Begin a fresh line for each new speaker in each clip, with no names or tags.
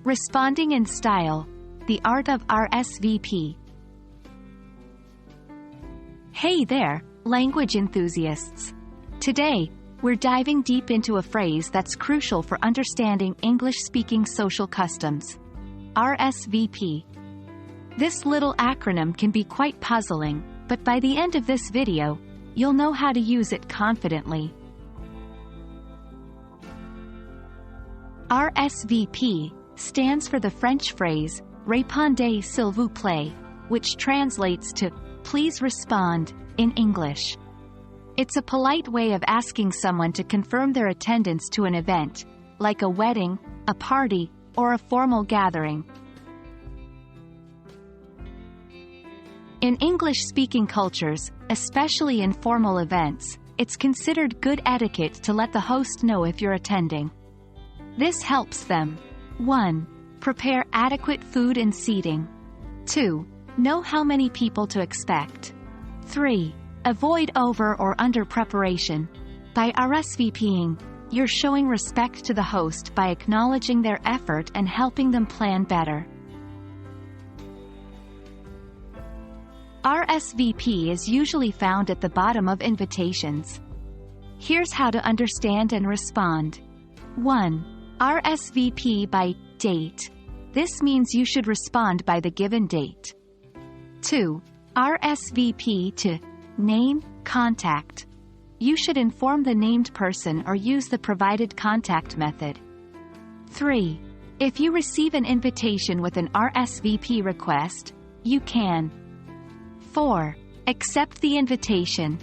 Responding in style. The art of RSVP. Hey there, language enthusiasts. Today, we're diving deep into a phrase that's crucial for understanding English-speaking social customs. RSVP. This little acronym can be quite puzzling, but by the end of this video, you'll know how to use it confidently. RSVP stands for the French phrase, Répondez s'il vous plaît, which translates to, please respond, in English. It's a polite way of asking someone to confirm their attendance to an event, like a wedding, a party, or a formal gathering. In English-speaking cultures, especially in formal events, it's considered good etiquette to let the host know if you're attending. This helps them 1. Prepare adequate food and seating. 2. Know how many people to expect. 3. Avoid over or under preparation. By RSVPing, you're showing respect to the host by acknowledging their effort and helping them plan better. RSVP is usually found at the bottom of invitations. Here's how to understand and respond. 1. RSVP by date. This means you should respond by the given date. 2. RSVP to name, contact. You should inform the named person or use the provided contact method. 3. If you receive an invitation with an RSVP request, you can 4. Accept the invitation.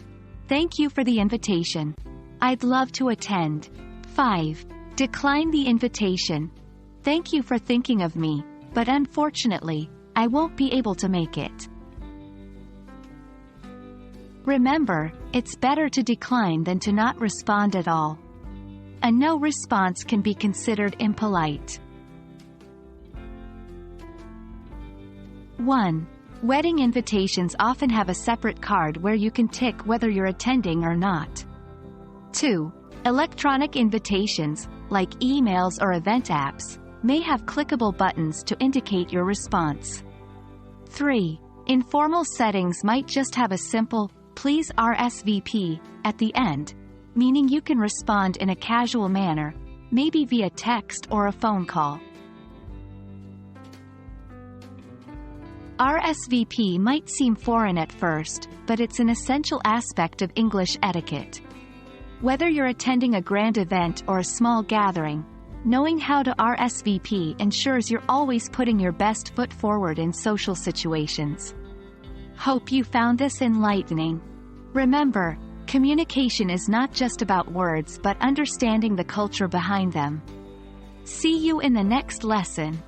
Thank you for the invitation. I'd love to attend. 5. Decline the invitation. Thank you for thinking of me, but unfortunately, I won't be able to make it. Remember, it's better to decline than to not respond at all. A no response can be considered impolite. 1. Wedding invitations often have a separate card where you can tick whether you're attending or not. 2. Electronic invitations, like emails or event apps, may have clickable buttons to indicate your response. 3. Informal settings might just have a simple, please RSVP, at the end, meaning you can respond in a casual manner, maybe via text or a phone call. RSVP might seem foreign at first, but it's an essential aspect of English etiquette. Whether you're attending a grand event or a small gathering, knowing how to RSVP ensures you're always putting your best foot forward in social situations. Hope you found this enlightening. Remember, communication is not just about words but understanding the culture behind them. See you in the next lesson.